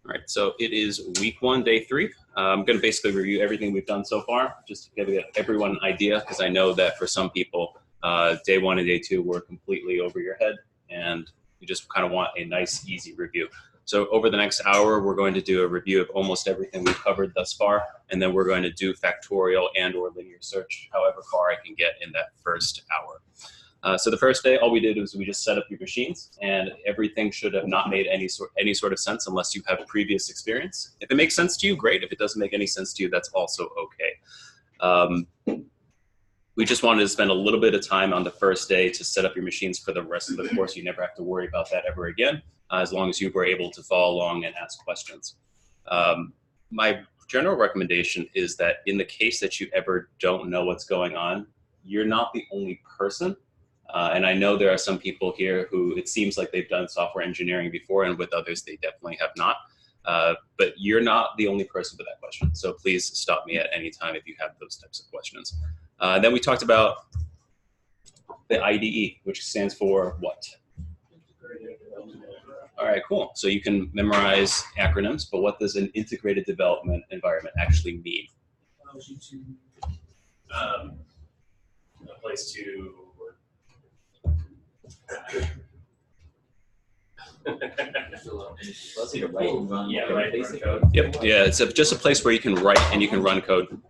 All right, so it is week 1, day 3. I'm going to basically review everything we've done so far, just to give everyone an idea, because I know that for some people, day 1 and day 2 were completely over your head, and you just kind of want a nice, easy review. So over the next hour, we're going to do a review of almost everything we've covered thus far, and then we're going to do factorial and or linear search, however far I can get in that first hour. So the first day, all we did was we just set up your machines, and everything should have not made any sort of sense unless you have previous experience. If it makes sense to you, great. If it doesn't make any sense to you, that's also okay. We just wanted to spend a little bit of time on the first day to set up your machines for the rest of the course. You never have to worry about that ever again, as long as you were able to follow along and ask questions. My general recommendation is that in the case that you ever don't know what's going on, you're not the only person. And I know there are some people here who it seems like they've done software engineering before, and with others they definitely have not. But you're not the only person with that question. So please stop me at any time if you have those types of questions. Then we talked about the IDE, which stands for what? All right, cool. So you can memorize acronyms, but what does an integrated development environment actually mean? Allows you to a place to Basic code. Yep. Yeah, it's just a place where you can write and you can run code.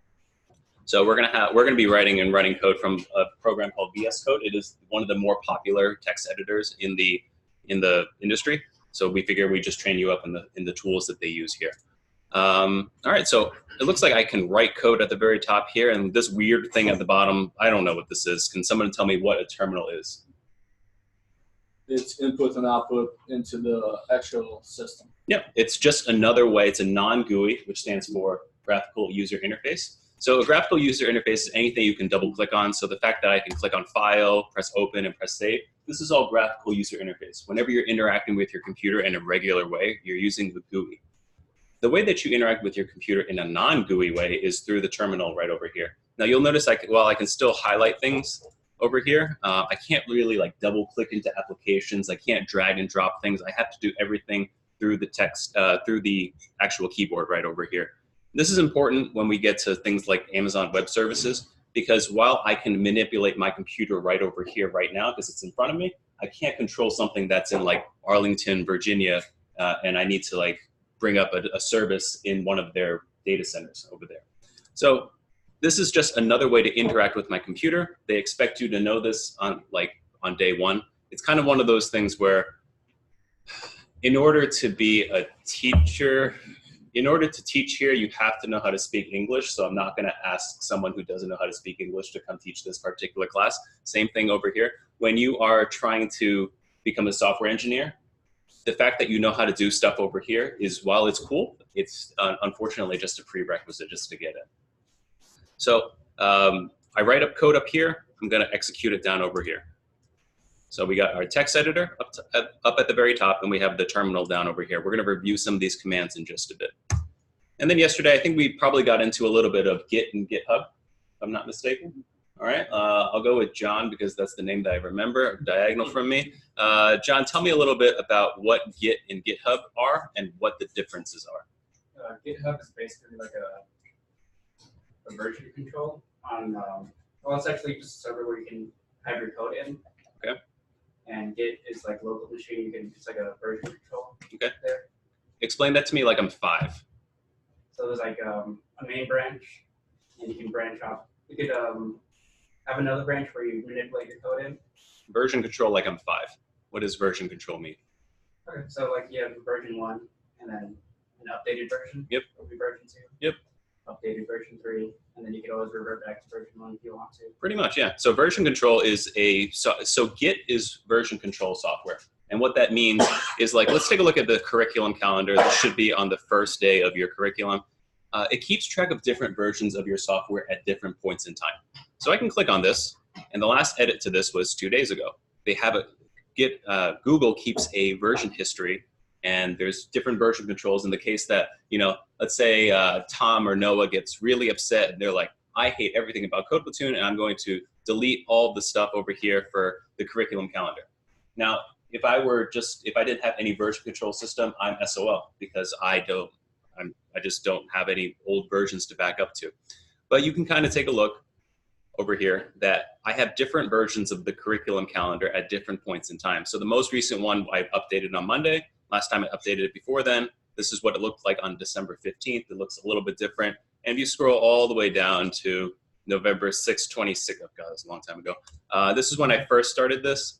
So we're gonna be writing and running code from a program called VS Code. It is one of the more popular text editors in the industry. So we figure we just train you up in the tools that they use here. All right, so it looks like I can write code at the very top here, and this weird thing at the bottom, I don't know what this is. Can someone tell me what a terminal is? It's input and output into the actual system. Yeah, it's just another way. It's a non-GUI, which stands for graphical user interface. So a graphical user interface is anything you can double click on. So the fact that I can click on File, press Open, and press Save, this is all graphical user interface. Whenever you're interacting with your computer in a regular way, you're using the GUI. The way that you interact with your computer in a non-GUI way is through the terminal right over here. Now you'll notice while I can still highlight things over here, I can't really like double click into applications. I can't drag and drop things. I have to do everything through the text, through the actual keyboard right over here. This is important when we get to things like Amazon Web Services, because while I can manipulate my computer right over here right now because it's in front of me, I can't control something that's in like Arlington, Virginia, and I need to like bring up a service in one of their data centers over there. So this is just another way to interact with my computer. They expect you to know this on day 1. It's kind of one of those things where in order to be a teacher, in order to teach here, you have to know how to speak English. So I'm not going to ask someone who doesn't know how to speak English to come teach this particular class. Same thing over here. When you are trying to become a software engineer, the fact that you know how to do stuff over here is, while it's cool, it's unfortunately just a prerequisite just to get in. So I write up code up here. I'm going to execute it down over here. So we got our text editor up at the very top, and we have the terminal down over here. We're going to review some of these commands in just a bit. And then yesterday, I think we probably got into a little bit of Git and GitHub, if I'm not mistaken. All right, I'll go with John because that's the name that I remember, diagonal from me. John, tell me a little bit about what Git and GitHub are and what the differences are. GitHub is basically like a version control on, well, it's actually just a server where you can have your code in. Okay. And Git is like local machine. It's like a version control. Okay. There. Explain that to me like I'm 5. So there's like a main branch, and you can branch off. You could have another branch where you manipulate your code in. Version control like I'm 5. What does version control mean? Okay. So like you have version 1, and then an updated version. Yep. Will be version 2. Yep. Updated version 3, and then you can always revert back to version 1 if you want to. Pretty much, yeah. So version control is so Git is version control software. And what that means is, like, let's take a look at the curriculum calendar. This should be on the first day of your curriculum. It keeps track of different versions of your software at different points in time. So I can click on this, and the last edit to this was 2 days ago. They have Google keeps a version history, and there's different version controls in the case that, you know, let's say Tom or Noah gets really upset and they're like, I hate everything about Code Platoon, and I'm going to delete all the stuff over here for the curriculum calendar. Now, if I didn't have any version control system, I'm SOL because I just don't have any old versions to back up to. But you can kind of take a look over here that I have different versions of the curriculum calendar at different points in time. So the most recent one I updated on Monday. Last time I updated it before then. This is what it looked like on December 15th. It looks a little bit different. And if you scroll all the way down to November 6, 26, oh God, that's a long time ago. This is when I first started this.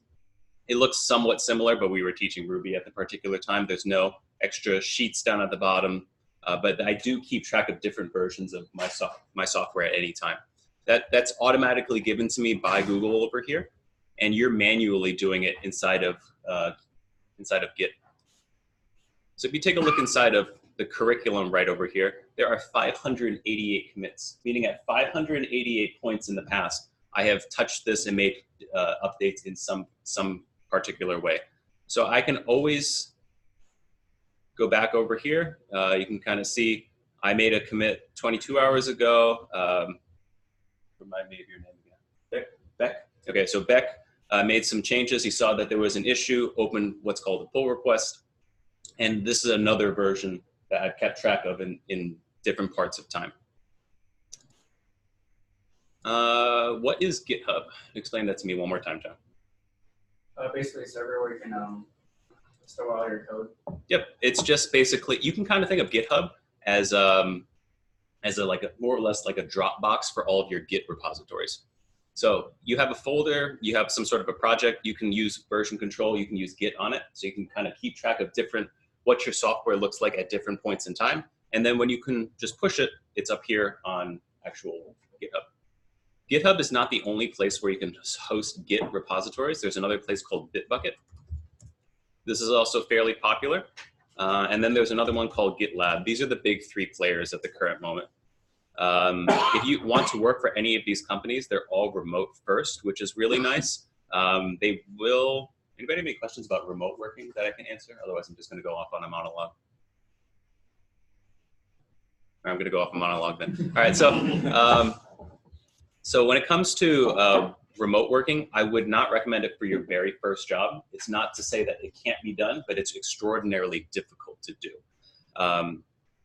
It looks somewhat similar, but we were teaching Ruby at the particular time. There's no extra sheets down at the bottom, but I do keep track of different versions of my software at any time. That's automatically given to me by Google over here, and you're manually doing it inside of Git. So if you take a look inside of the curriculum right over here, there are 588 commits, meaning at 588 points in the past, I have touched this and made updates in some particular way. So I can always go back over here. You can kind of see I made a commit 22 hours ago. Remind me of your name again. Beck. Okay, so Beck made some changes. He saw that there was an issue, opened what's called a pull request. And this is another version that I've kept track of in different parts of time. What is GitHub? Explain that to me one more time, John. Basically a server where you can store all your code. Yep, it's just basically, you can kind of think of GitHub as more or less like a Dropbox for all of your Git repositories. So you have a folder, you have some sort of a project, you can use version control, you can use Git on it, so you can kind of keep track of what your software looks like at different points in time. And then when you can just push it, it's up here on actual GitHub. GitHub is not the only place where you can host Git repositories. There's another place called Bitbucket. This is also fairly popular. And then there's another one called GitLab. These are the big three players at the current moment. If you want to work for any of these companies, they're all remote first, which is really nice. Anybody have any questions about remote working that I can answer? Otherwise, I'm just going to go off on a monologue. I'm going to go off a monologue then. All right, so when it comes to remote working, I would not recommend it for your very first job. It's not to say that it can't be done, but it's extraordinarily difficult to do.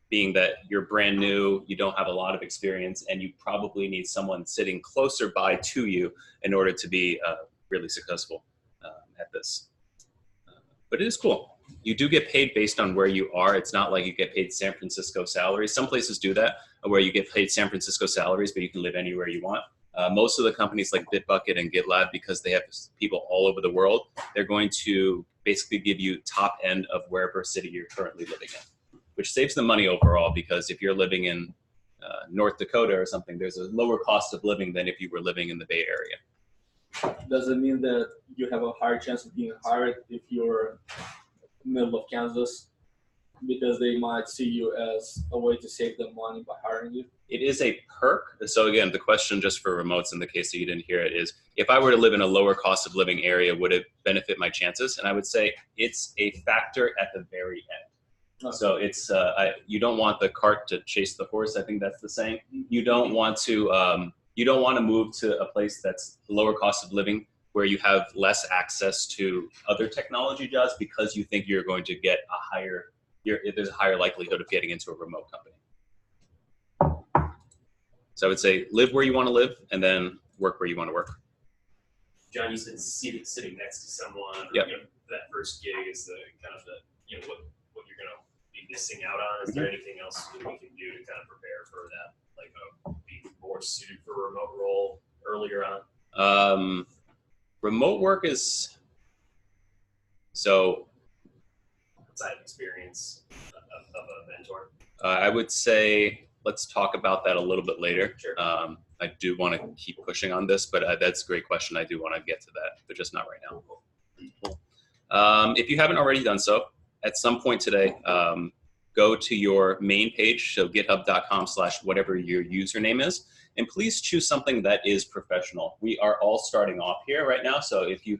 Being that you're brand new, you don't have a lot of experience, and you probably need someone sitting closer by to you in order to be really successful at this. But it is cool. You do get paid based on where you are. It's not like you get paid San Francisco salaries. Some places do that, where you get paid San Francisco salaries, but you can live anywhere you want. Most of the companies like Bitbucket and GitLab, because they have people all over the world, they're going to basically give you top end of wherever city you're currently living in, which saves them money overall, because if you're living in North Dakota or something, there's a lower cost of living than if you were living in the Bay Area. Does it mean that you have a higher chance of being hired if you're middle of Kansas, because they might see you as a way to save them money by hiring you? It is a perk. So again, the question just for remotes, in the case that you didn't hear it, is if I were to live in a lower cost of living area, would it benefit my chances? And I would say it's a factor at the very end. Okay. So it's you don't want the cart to chase the horse. I think that's the saying. You don't want to move to a place that's lower cost of living where you have less access to other technology jobs because you think you're going to get there's a higher likelihood of getting into a remote company. So I would say live where you want to live and then work where you want to work. John, you said sitting next to someone. Yep. You know, that first gig is the kind of what you're going to be missing out on. Is there anything else that we can do to kind of prepare for that, like be more suited for a remote role earlier on? Remote work is so. Outside of experience of a mentor. I would say let's talk about that a little bit later. Sure. I do want to keep pushing on this, but that's a great question. I do want to get to that, but just not right now. If you haven't already done so, at some point today, go to your main page, so github.com/whatever your username is, and please choose something that is professional. We are all starting off here right now, so if you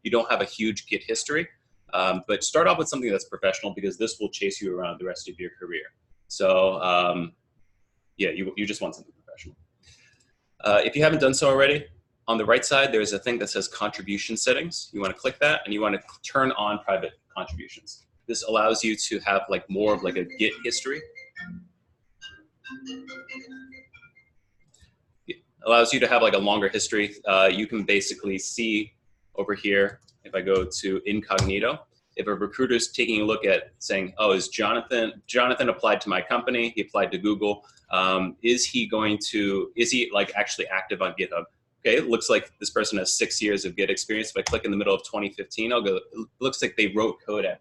don't have a huge Git history, but start off with something that's professional, because this will chase you around the rest of your career. So yeah, you just want something professional. If you haven't done so already, On the right side, there's a thing that says contribution settings. You want to click that, and you want to turn on private contributions. This allows you to have like more of like a Git history. It allows you to have like a longer history. You can basically see over here, if I go to incognito, if a recruiter's taking a look at saying, oh, is Jonathan applied to my company, he applied to Google, is he like actually active on GitHub? Okay, it looks like this person has 6 years of Git experience. If I click in the middle of 2015, I'll go, it looks like they wrote code at.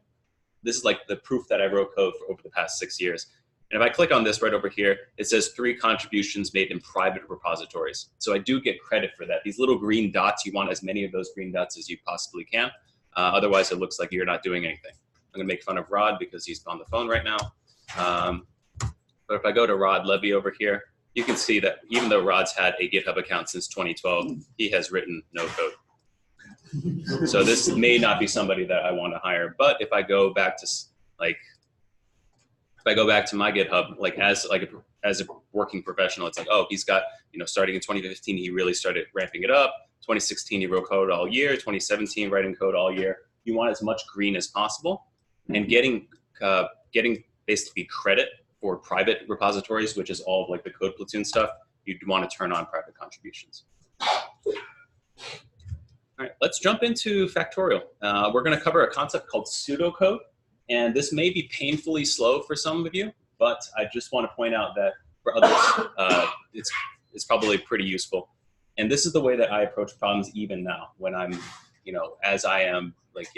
This is like the proof that I wrote code for over the past 6 years. And if I click on this right over here, it says 3 contributions made in private repositories. So I do get credit for that. These little green dots, you want as many of those green dots as you possibly can. Otherwise, it looks like you're not doing anything. I'm gonna make fun of Rod because he's on the phone right now. But if I go to Rod Levy over here, you can see that even though Rod's had a GitHub account since 2012, he has written no code. So this may not be somebody that I want to hire. But if I go back to my GitHub, like as a working professional, it's like, oh, he's got, starting in 2015, he really started ramping it up. 2016, he wrote code all year. 2017, writing code all year. You want as much green as possible, and getting basically credit for private repositories, which is all of like the code platoon stuff. You'd want to turn on private contributions. All right, let's jump into Factorial. We're going to cover a concept called pseudocode, and this may be painfully slow for some of you, but I just want to point out that for others, it's probably pretty useful. And this is the way that I approach problems even now when I'm, as I am like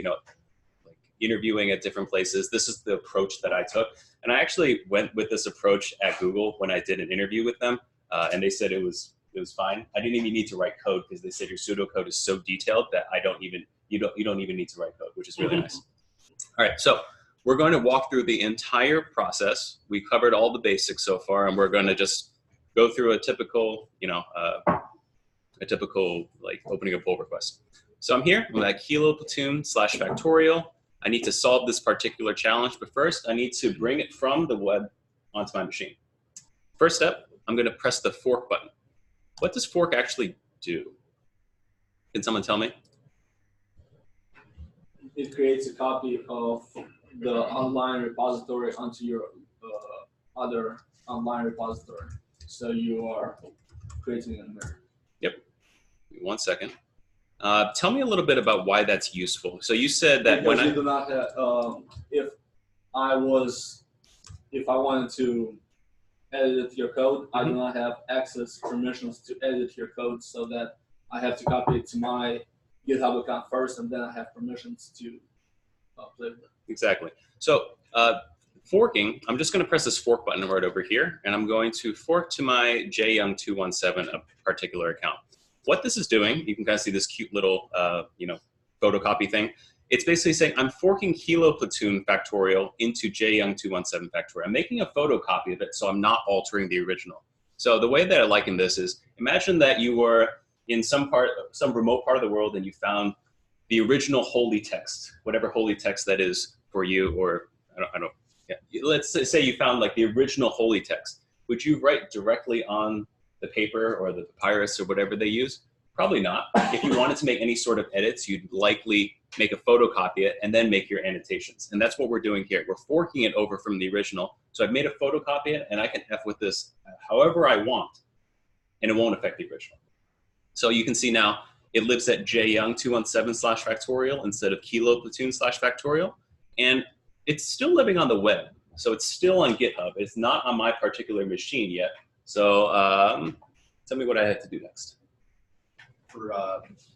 interviewing at different places. This is the approach that I took. And I actually went with this approach at Google when I did an interview with them, and they said it was fine. I didn't even need to write code because they said your pseudocode is so detailed that you don't even need to write code, which is really nice. All right, so we're going to walk through the entire process. We covered all the basics so far, and we're going to just go through a typical, like opening a pull request. So I'm here. I'm at Kilo Platoon /Factorial. I need to solve this particular challenge, but first I need to bring it from the web onto my machine. First step, I'm going to press the fork button. What does fork actually do? Can someone tell me? It creates a copy of the online repository onto your other online repository. So you are creating a mirror. Yep. 1 second. Tell me a little bit about why that's useful. So you said that because you do not have, if I wanted to edit your code, I do not have access permissions to edit your code, so that I have to copy it to my GitHub account first, and then I have permissions to play with it. Exactly. So forking, I'm just going to press this fork button right over here, and I'm going to fork to my jyoung217, a particular account. What this is doing, you can kind of see this cute little, photocopy thing. It's basically saying I'm forking Kilo Platoon Factorial into jyoung217 Factorial. I'm making a photocopy of it, so I'm not altering the original. So the way that I liken this is, imagine that you were in some remote part of the world, and you found the original holy text, whatever holy text that is for you, or I don't. Yeah. Let's say you found like the original holy text. Would you write directly on the paper or the papyrus or whatever they use? Probably not. If you wanted to make any sort of edits, you'd likely make a photocopy it and then make your annotations. And that's what we're doing here. We're forking it over from the original. So I've made a photocopy it, and I can F with this however I want, and it won't affect the original. So you can see now it lives at jyoung217 /Factorial instead of Kilo Platoon /Factorial. And it's still living on the web. So it's still on GitHub. It's not on my particular machine yet. So tell me what I have to do next.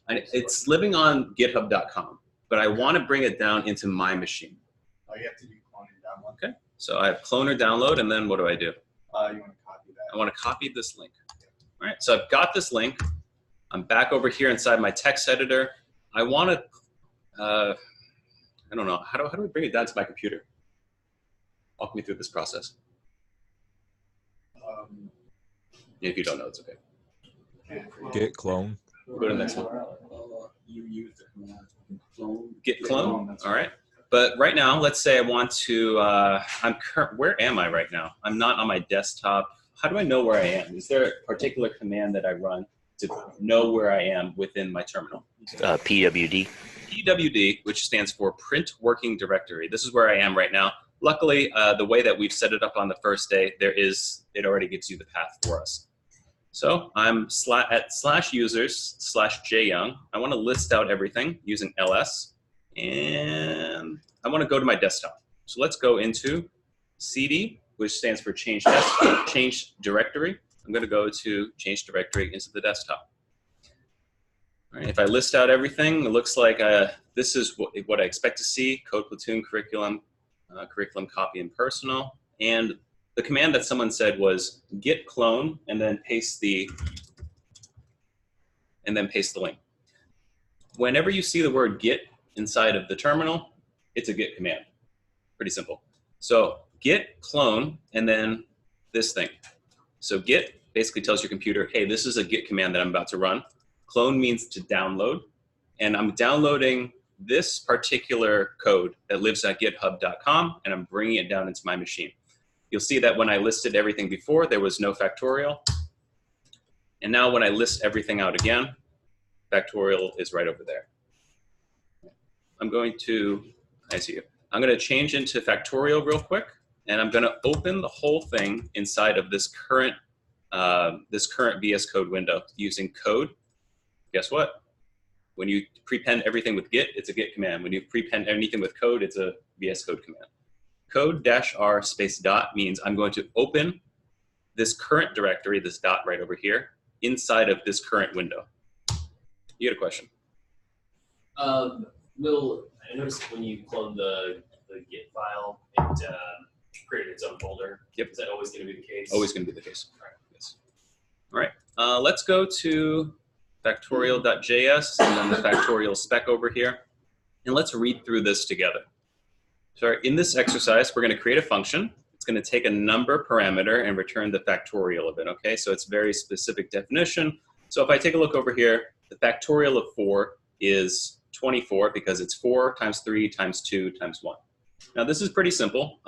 It's living on github.com, but I want to bring it down into my machine. Oh, you have to do clone and download. Okay. So I have clone or download, and then what do I do? You want to copy that. I want to copy this link. All right. So I've got this link. I'm back over here inside my text editor. I want to, I don't know, how do we bring it down to my computer? Walk me through this process. If you don't know, it's okay. Git clone. Go to the next one. You use the command clone. Git clone. All right. But right now, let's say I want to. Where am I right now? I'm not on my desktop. How do I know where I am? Is there a particular command that I run? to know where I am within my terminal. PWD. PWD, which stands for Print Working Directory. This is where I am right now. Luckily, the way that we've set it up on the first day, it already gives you the path for us. So I'm at /users/jyoung. I want to list out everything using ls, and I want to go to my desktop. So let's go into cd, which stands for change directory. I'm going to go to change directory into the desktop. All right, if I list out everything, it looks like this is what I expect to see: code, platoon, curriculum, curriculum copy, and personal. And the command that someone said was git clone and then paste the link. Whenever you see the word git inside of the terminal, it's a git command. Pretty simple. So git clone and then this thing. So git basically tells your computer, hey, this is a git command that I'm about to run. Clone means to download, and I'm downloading this particular code that lives at github.com, and I'm bringing it down into my machine. You'll see that when I listed everything before, there was no Factorial. And now when I list everything out again, Factorial is right over there. I'm going to change into Factorial real quick, and I'm going to open the whole thing inside of this current VS Code window using code. Guess what? When you prepend everything with Git, it's a Git command. When you prepend anything with code, it's a VS Code command. Code-r space dot means I'm going to open this current directory, this dot right over here, inside of this current window. You had a question? I noticed when you clone the Git file, it created its own folder. Yep. Is that always going to be the case? Always going to be the case. All right. Yes. All right. Let's go to factorial.js and then the factorial spec over here. And let's read through this together. So in this exercise, we're going to create a function. It's going to take a number parameter and return the factorial of it, okay? So it's very specific definition. So if I take a look over here, the factorial of 4 is 24 because it's 4 times 3 times 2 times 1. Now this is pretty simple,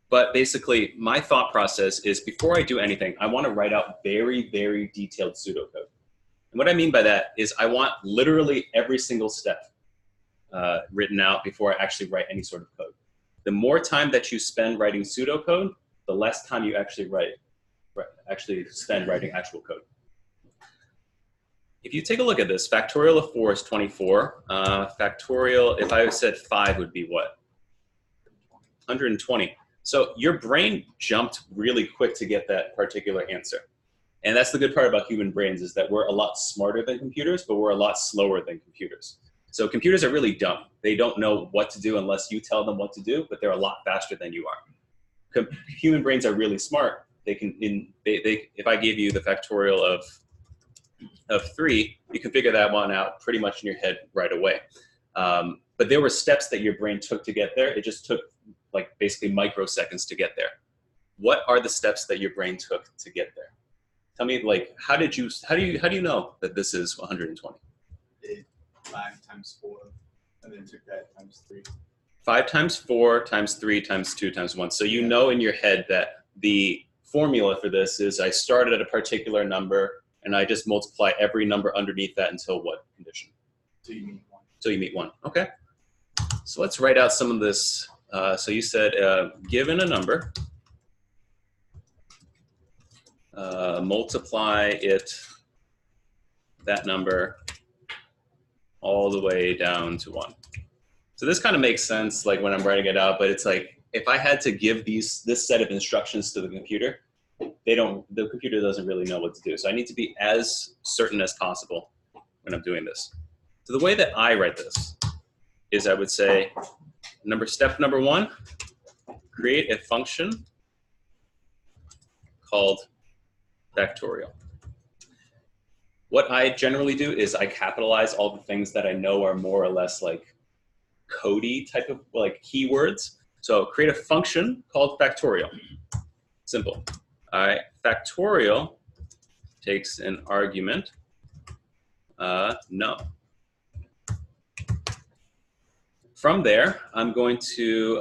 but basically my thought process is before I do anything, I want to write out very, very detailed pseudocode. And what I mean by that is I want literally every single step written out before I actually write any sort of code. The more time that you spend writing pseudocode, the less time you actually spend writing actual code. If you take a look at this, factorial of 4 is 24. Factorial, if I said 5, would be what? 120. So your brain jumped really quick to get that particular answer. And that's the good part about human brains is that we're a lot smarter than computers, but we're a lot slower than computers. So computers are really dumb. They don't know what to do unless you tell them what to do, but they're a lot faster than you are. Human brains are really smart. They can, if I gave you the factorial of 3, you can figure that one out pretty much in your head right away. But there were steps that your brain took to get there. It just took like basically microseconds to get there. What are the steps that your brain took to get there? Tell me, like, how do you know that this is 120? 5 times 4, and then took that times 3. 5 times 4 times 3 times 2 times 1. So you know in your head that the formula for this is I started at a particular number and I just multiply every number underneath that until what condition? So you meet 1. So you meet 1. Okay. So let's write out some of this. So you said given a number, multiply that number all the way down to 1. So this kind of makes sense, like when I'm writing it out, but it's like if I had to give this set of instructions to the computer, the computer doesn't really know what to do. So I need to be as certain as possible when I'm doing this. So the way that I write this is I would say, step number 1, create a function called factorial. What I generally do is I capitalize all the things that I know are more or less like codey type of like keywords. So create a function called factorial. Simple. All right, factorial takes an argument, no. From there, I'm going to,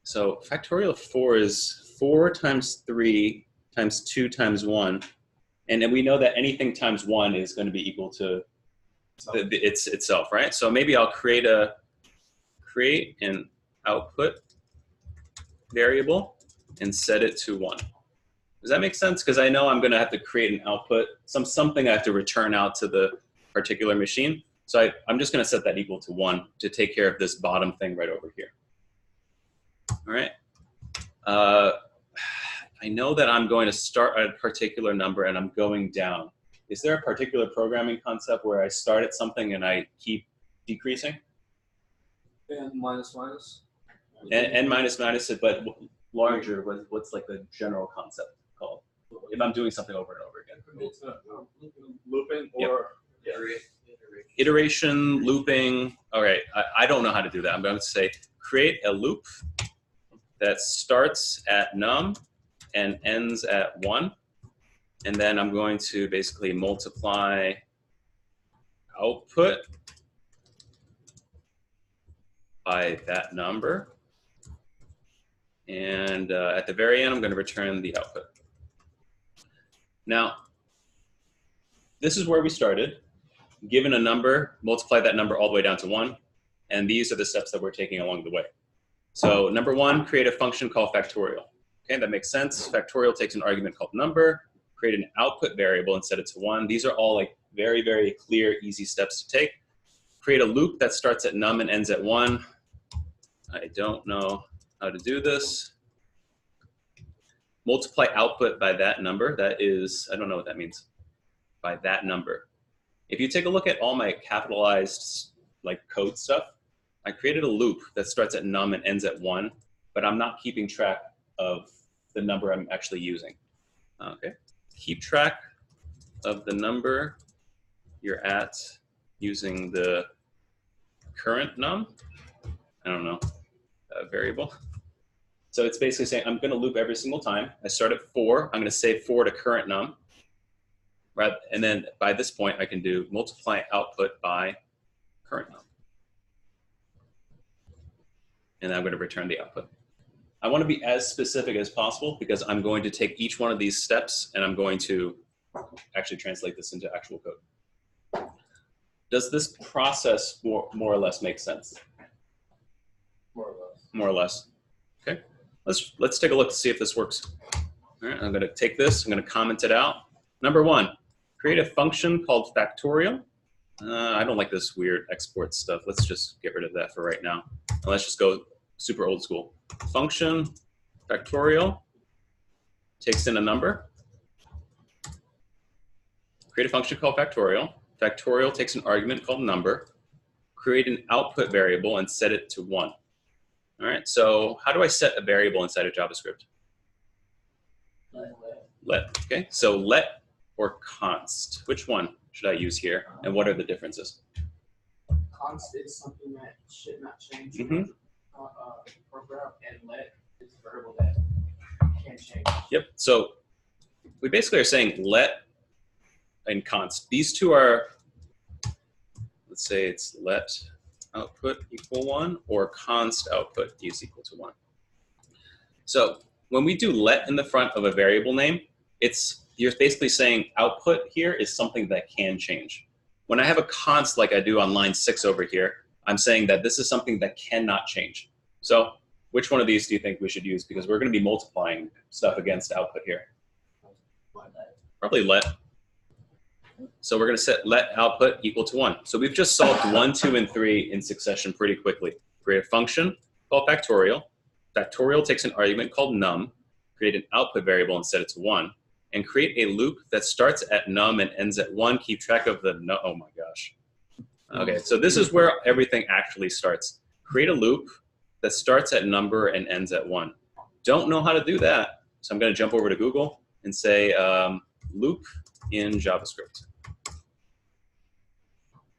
so factorial of 4 is 4 times 3 times 2 times 1. And then we know that anything times 1 is going to be equal to itself, right? So maybe I'll create an output variable and set it to 1. Does that make sense? Because I know I'm going to have to create an output, something I have to return out to the particular machine. So I'm just going to set that equal to 1 to take care of this bottom thing right over here. All right. I know that I'm going to start at a particular number and I'm going down. Is there a particular programming concept where I start at something and I keep decreasing? And minus minus. And minus minus it, but larger, what's like the general concept called? If I'm doing something over and over again. It's looping or Iteration, looping. All right, I don't know how to do that. I'm going to say create a loop that starts at num and ends at 1. And then I'm going to basically multiply output by that number. And at the very end, I'm going to return the output. Now, this is where we started. Given a number, multiply that number all the way down to 1. And these are the steps that we're taking along the way. So number 1, create a function called factorial. Okay, that makes sense. Factorial takes an argument called number, create an output variable and set it to 1. These are all like very, very clear, easy steps to take. Create a loop that starts at num and ends at 1. I don't know how to do this. Multiply output by that number. That is, I don't know what that means. By that number. If you take a look at all my capitalized like code stuff, I created a loop that starts at num and ends at 1, but I'm not keeping track of the number I'm actually using. Okay, keep track of the number you're at using the current num. I don't know, variable. So it's basically saying I'm going to loop every single time. I start at 4. I'm going to save 4 to current num. Right, and then by this point, I can do multiply output by current num. And then I'm going to return the output. I want to be as specific as possible because I'm going to take each one of these steps and I'm going to actually translate this into actual code. Does this process more or less make sense? more or less. More or less. Okay, let's take a look to see if this works. All right, I'm going to take this, I'm going to comment it out. Number 1, create a function called factorial. I don't like this weird export stuff. Let's just get rid of that for right now. And let's just go super old school. Function factorial takes in a number. Create a function called factorial. Factorial takes an argument called number. Create an output variable and set it to 1. All right, so how do I set a variable inside of JavaScript? Let, okay, so let or const. Which one should I use here, and what are the differences? Const is something that should not change. Mm-hmm. Program, and let is a variable that can change. Yep, so we basically are saying let and const. These two are, let's say it's let output equal 1 or const output is equal to 1. So when we do let in the front of a variable name, you're basically saying output here is something that can change. When I have a const like I do on line 6 over here, I'm saying that this is something that cannot change. So which one of these do you think we should use? Because we're going to be multiplying stuff against output here. Probably let. So we're going to set let output equal to 1. So we've just solved 1, 2, and 3 in succession pretty quickly. Create a function called factorial. Factorial takes an argument called num. Create an output variable and set it to 1. And create a loop that starts at num and ends at 1. Keep track of the no. Oh my gosh. Okay, so this is where everything actually starts. Create a loop that starts at number and ends at 1. Don't know how to do that, so I'm going to jump over to Google and say loop in JavaScript.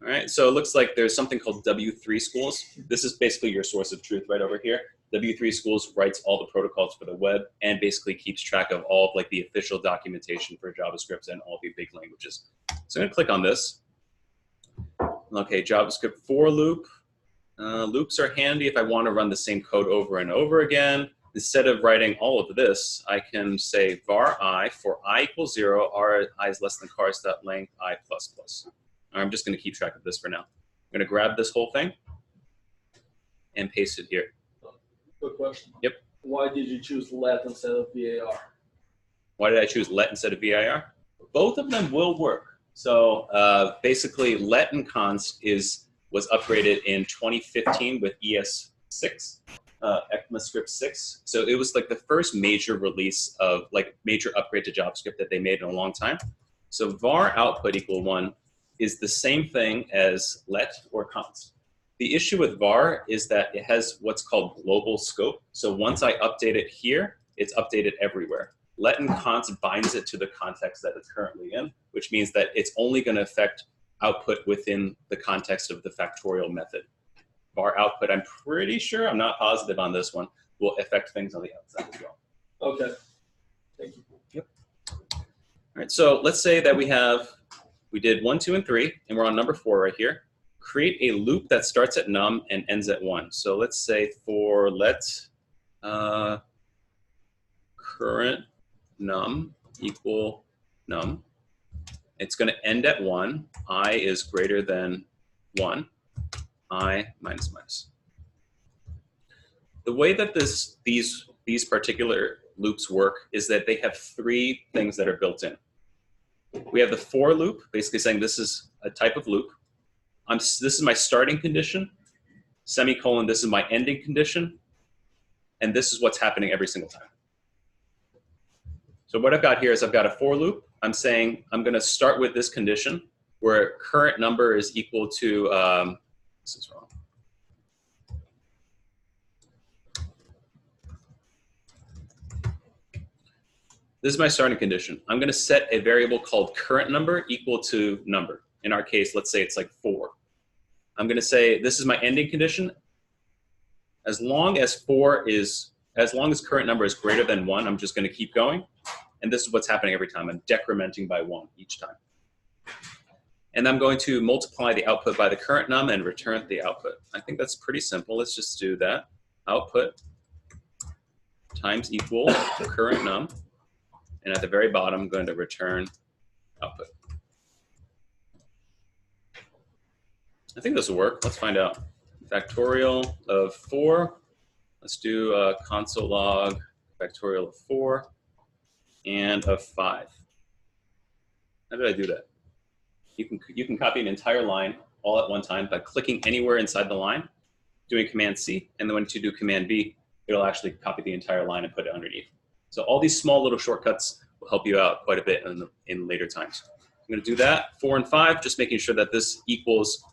All right, so it looks like there's something called W3 schools. This is basically your source of truth right over here. W3 schools writes all the protocols for the web and basically keeps track of all of like the official documentation for JavaScript and all the big languages. So I'm going to click on this. Okay, JavaScript for loop. Loops are handy if I want to run the same code over and over again. instead of writing all of this, I can say var I for I equals 0, r I is less than cars.length I plus plus. I'm just going to keep track of this for now. I'm going to grab this whole thing and paste it here. Quick question. Yep. Why did you choose let instead of var? Why did I choose let instead of var? Both of them will work. So basically, let and const was upgraded in 2015 with ES6, ECMAScript 6. So it was like the first major release of major upgrade to JavaScript that they made in a long time. So var output equal 1 is the same thing as let or const. The issue with var is that it has what's called global scope. So once I update it here, it's updated everywhere. Let and const binds it to the context that it's currently in, which means that it's only going to affect output within the context of the factorial method. Var output, I'm pretty sure, I'm not positive on this one, will affect things on the outside as well. Okay. Thank you. Yep. All right, so let's say that we did 1, 2, and 3, and we're on number 4 right here. Create a loop that starts at num and ends at 1. So let's say for let current num equal num. It's going to end at 1. I is greater than 1. I minus minus. The way that these particular loops work is that they have 3 things that are built in. We have the for loop, basically saying this is a type of loop. This is my starting condition, semicolon, this is my ending condition, and this is what's happening every single time. So what I've got here is I've got a for loop. I'm saying I'm going to start with this condition where current number is equal to, this is wrong. This is my starting condition. I'm going to set a variable called current number equal to number. In our case, let's say it's like 4. I'm going to say this is my ending condition. As long as current number is greater than 1, I'm just going to keep going. And this is what's happening every time. I'm decrementing by 1 each time. And I'm going to multiply the output by the current num and return the output. I think that's pretty simple. Let's just do that. Output times equal current num. And at the very bottom, I'm going to return output. I think this will work. Let's find out. Factorial of 4. Let's do console log factorial of 4 and of 5. How did I do that? You can copy an entire line all at one time by clicking anywhere inside the line, doing Command C, and then when you do Command V, it'll actually copy the entire line and put it underneath. So all these small little shortcuts will help you out quite a bit in later times. I'm going to do that, 4 and 5, just making sure that this equals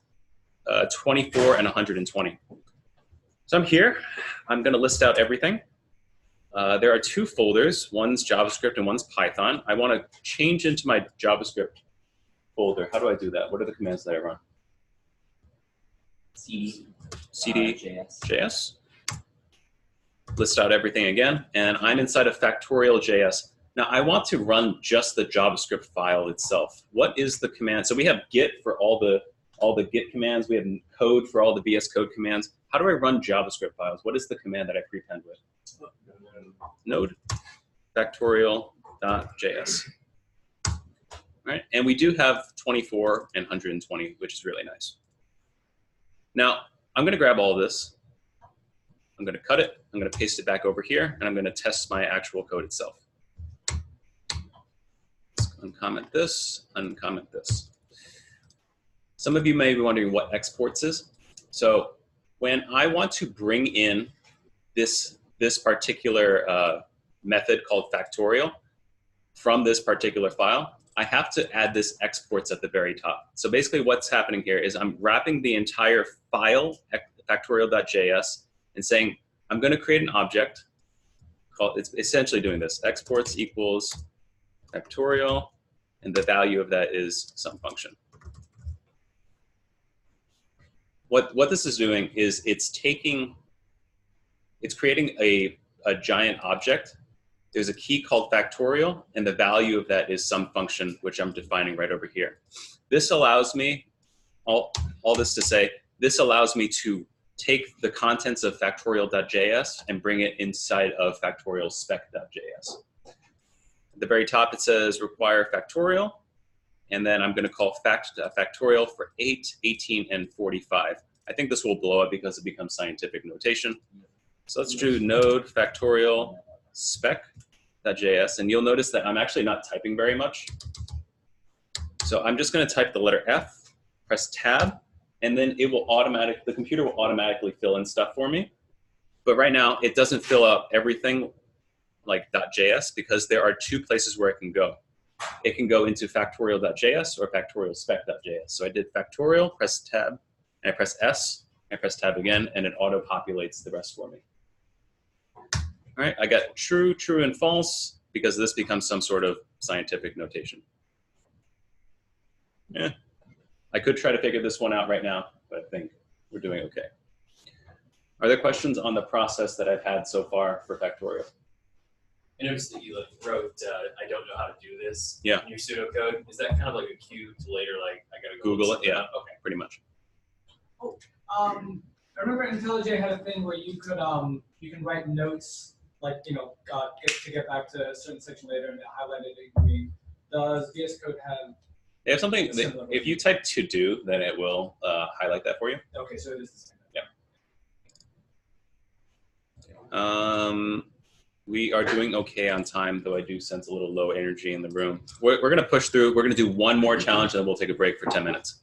24 and 120. So I'm here. I'm going to list out everything. There are 2 folders. One's JavaScript and one's Python. I want to change into my JavaScript folder. How do I do that? What are the commands that I run? CD JS. List out everything again. And I'm inside of Factorial JS. Now, I want to run just the JavaScript file itself. What is the command? So we have Git for all the Git commands. We have code for all the VS Code commands. How do I run JavaScript files? What is the command that I prepend with? Node factorial.js. Right? And we do have 24 and 120, which is really nice. Now, I'm going to grab all of this. I'm going to cut it. I'm going to paste it back over here, and I'm going to test my actual code itself. Let's uncomment this, uncomment this. Some of you may be wondering what exports is. So when I want to bring in this particular method called factorial from this particular file, I have to add this exports at the very top. So basically what's happening here is I'm wrapping the entire file, factorial.js, and saying, I'm going to create an object called, it's essentially doing this, exports equals factorial, and the value of that is some function. What this is doing is it's creating a giant object. There's a key called factorial, and the value of that is some function, which I'm defining right over here. This allows me, all this to say, this allows me to take the contents of factorial.js and bring it inside of factorial spec.js. At the very top, it says require factorial. And then I'm going to call factorial for 8, 18, and 45. I think this will blow up because it becomes scientific notation. So let's do node factorial spec.js. And you'll notice that I'm actually not typing very much. So I'm just going to type the letter F, press tab, and then it will the computer will automatically fill in stuff for me. But right now, it doesn't fill out everything like .js because there are 2 places where it can go. It can go into factorial.js or factorial spec.js. So I did factorial, press tab, and I press S, and I press tab again, and it auto-populates the rest for me. All right, I got true, true, and false because this becomes some sort of scientific notation. Yeah, I could try to figure this one out right now, but I think we're doing okay. Are there questions on the process that I've had so far for factorial? I noticed that you wrote, I don't know how to do this Yeah. in your pseudocode. Is that kind of like a cue to later, like, I gotta go Google look it, yeah, something up? Okay. pretty much. I remember IntelliJ had a thing where you could you can write notes like get back to a certain section later and highlight it in green. Does VS Code have? They have something, if you type to do, then it will highlight that for you. Okay, so it is the same. Yeah. We are doing okay on time, though I do sense a little low energy in the room. We're going to push through. We're going to do one more challenge, and then we'll take a break for 10 minutes.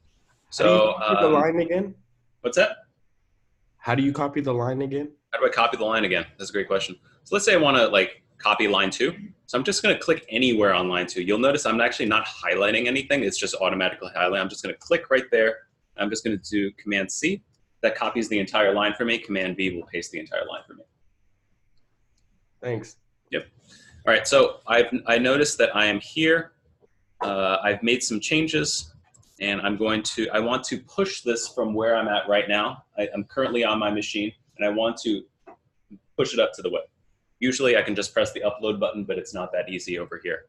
So, How do you copy the line again? What's that? How do you copy the line again? How do I copy the line again? That's a great question. So let's say I want to like copy line 2. So I'm just going to click anywhere on line 2. You'll notice I'm actually not highlighting anything. It's just automatically highlighting. I'm just going to click right there. I'm just going to do Command C. That copies the entire line for me. Command V will paste the entire line for me. Thanks. Yep. All right. So I noticed that I am here. I've made some changes, and I want to push this from where I'm at right now. I'm currently on my machine, and I want to push it up to the web. Usually I can just press the upload button, but it's not that easy over here.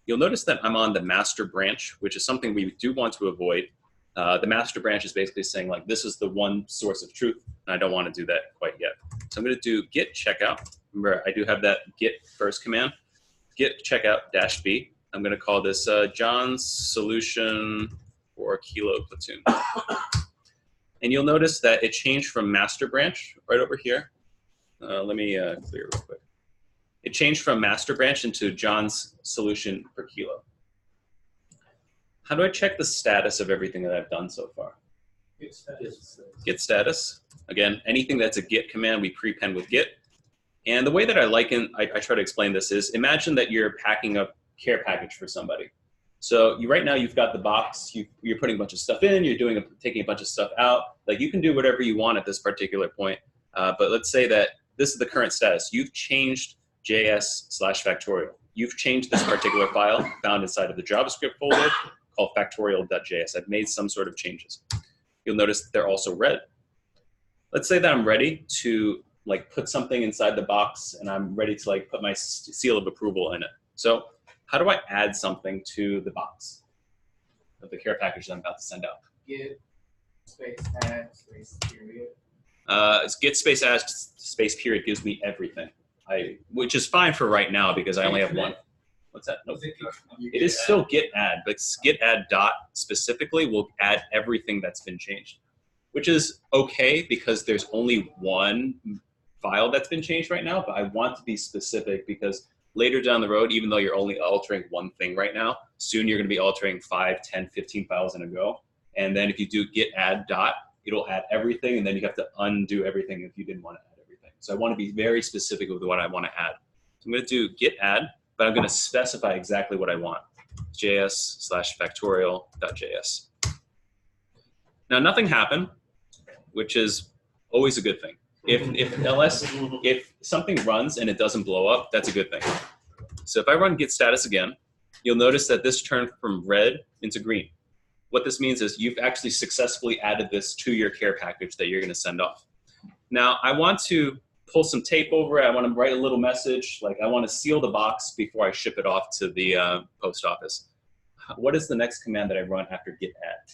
You'll notice that I'm on the master branch, which is something we do want to avoid. The master branch is basically saying like, this is the one source of truth, and I don't want to do that quite yet. So I'm going to do git checkout. Remember, I do have that git first command, git checkout -b. I'm going to call this John's solution for kilo platoon. And you'll notice that it changed from master branch right over here. Let me clear real quick. It changed from master branch into John's solution per kilo. How do I check the status of everything that I've done so far? Git status. Git status. Again, anything that's a git command, we prepend with git. And the way that I try to explain this is, imagine that you're packing a care package for somebody. So right now you've got the box, you're putting a bunch of stuff in, you're taking a bunch of stuff out. Like you can do whatever you want at this particular point. But let's say that this is the current status. You've changed JS/factorial. You've changed this particular file found inside of the JavaScript folder called factorial.js. I've made some sort of changes. You'll notice that they're also red. Let's say that I'm ready to like put something inside the box and I'm ready to like put my seal of approval in it. So how do I add something to the box of the care package that I'm about to send out? Git space add space period. Git space add space period gives me everything. Which is fine for right now because I only have one. What's that? Nope. It is still git add, but git add dot specifically will add everything that's been changed, which is okay because there's only one file that's been changed right now, but I want to be specific because later down the road, even though you're only altering one thing right now, soon you're going to be altering 5, 10, 15 files in a go. And then if you do git add dot, it'll add everything, and then you have to undo everything if you didn't want to add everything. So I want to be very specific with what I want to add. So I'm going to do git add, but I'm going to specify exactly what I want. js/factorial.js. Now nothing happened, which is always a good thing. If something runs and it doesn't blow up, that's a good thing. So if I run git status again, you'll notice that this turned from red into green. What this means is you've actually successfully added this to your care package that you're going to send off. Now I want to pull some tape over it. I want to write a little message. Like I want to seal the box before I ship it off to the post office. What is the next command that I run after git add?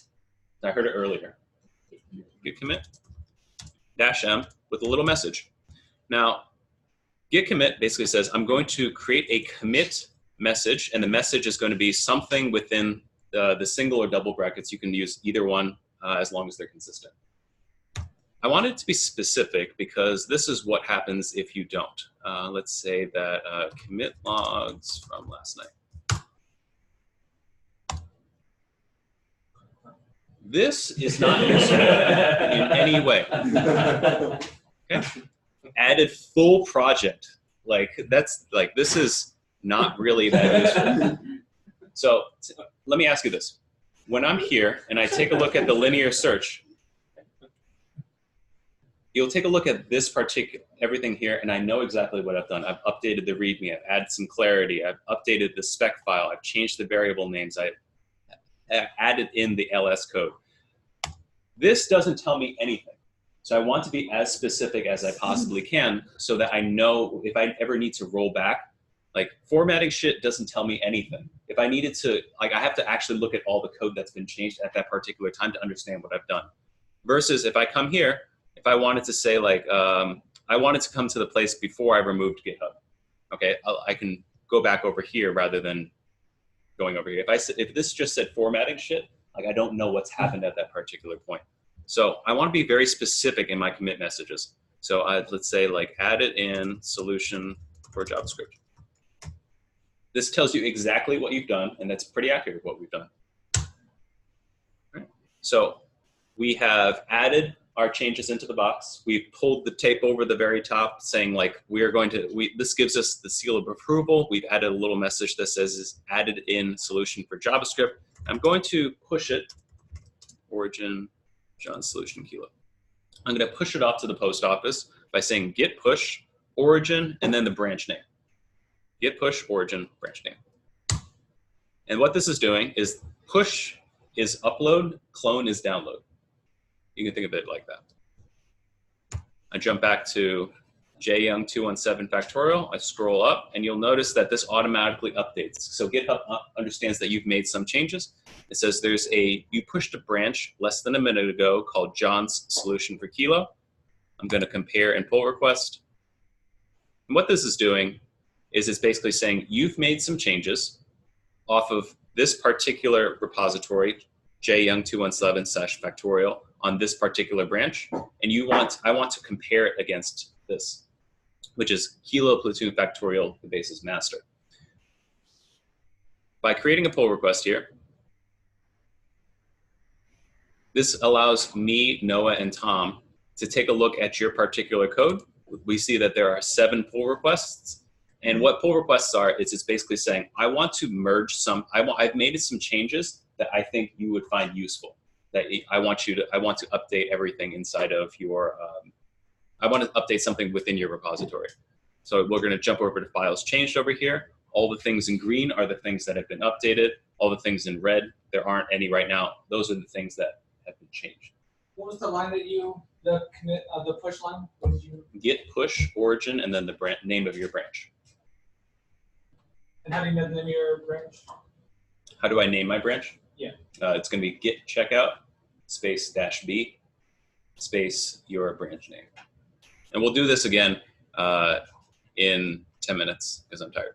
I heard it earlier. Git commit. -m with a little message. Now, git commit basically says, I'm going to create a commit message, and the message is going to be something within the single or double brackets. You can use either one as long as they're consistent. I want it to be specific because this is what happens if you don't. Let's say that commit logs from last night. This is not useful in any way. Okay? Added full project. Like this is not really that useful. So let me ask you this. When I'm here and I take a look at the linear search, you'll take a look at this particular, everything here, and I know exactly what I've done. I've updated the README, I've added some clarity, I've updated the spec file, I've changed the variable names, I've added in the LS code. This doesn't tell me anything. So I want to be as specific as I possibly can so that I know if I ever need to roll back. Like, formatting shit doesn't tell me anything. If I needed to, like, I have to actually look at all the code that's been changed at that particular time to understand what I've done. Versus if I come here, if I wanted to say, like, I wanted to come to the place before I removed GitHub. Okay, I can go back over here rather than going over here. If this just said formatting shit, like, I don't know what's happened at that particular point. So I want to be very specific in my commit messages. So let's say, like, added in solution for JavaScript. This tells you exactly what you've done, and that's pretty accurate what we've done. Right. So we have added our changes into the box. We've pulled the tape over the very top saying, like, we are going to, this gives us the seal of approval. We've added a little message that says is added in solution for JavaScript. I'm going to push it, origin, John solution kilo. I'm going to push it off to the post office by saying git push, origin, and then the branch name. Git push, origin, branch name. And what this is doing is push is upload, clone is download. You can think of it like that. I jump back to jyoung217 factorial. I scroll up, and you'll notice that this automatically updates. So GitHub understands that you've made some changes. It says you pushed a branch less than a minute ago called John's solution for kilo. I'm going to compare and pull request. And what this is doing is it's basically saying you've made some changes off of this particular repository, jyoung217/factorial, on this particular branch, and I want to compare it against this, which is kilo platoon factorial, the basis master. By creating a pull request here, this allows me, Noah, and Tom to take a look at your particular code. We see that there are 7 pull requests. And what pull requests are, is it's basically saying, I want to merge some, I've made some changes that I think you would find useful. That I want to update everything inside of your, I want to update something within your repository. So we're going to jump over to files changed over here. All the things in green are the things that have been updated. All the things in red, there aren't any right now. Those are the things that have been changed. What was the line that the commit, the push line? What did you? Git push, origin, and then the name of your branch. And how do you name your branch? How do I name my branch? Yeah. It's going to be git checkout space -b space your branch name. And we'll do this again in 10 minutes because I'm tired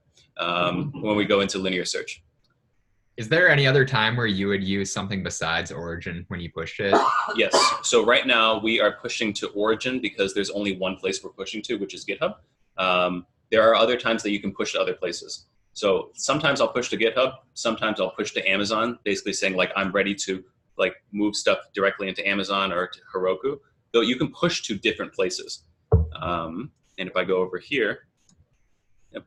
when we go into linear search. Is there any other time where you would use something besides origin when you pushed it? Yes. So right now we are pushing to origin because there's only one place we're pushing to, which is GitHub. There are other times that you can push to other places. So sometimes I'll push to GitHub. Sometimes I'll push to Amazon, basically saying, like, I'm ready to, like, move stuff directly into Amazon or to Heroku. Though you can push to different places. And if I go over here, yep.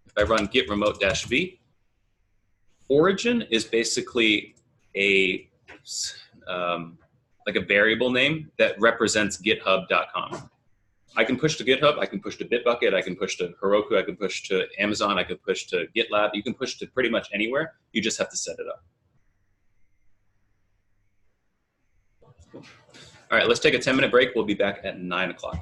If I run git remote -v, origin is basically a like a variable name that represents github.com. I can push to GitHub, I can push to Bitbucket, I can push to Heroku, I can push to Amazon, I can push to GitLab. You can push to pretty much anywhere. You just have to set it up. All right, let's take a 10-minute break. We'll be back at 9 o'clock.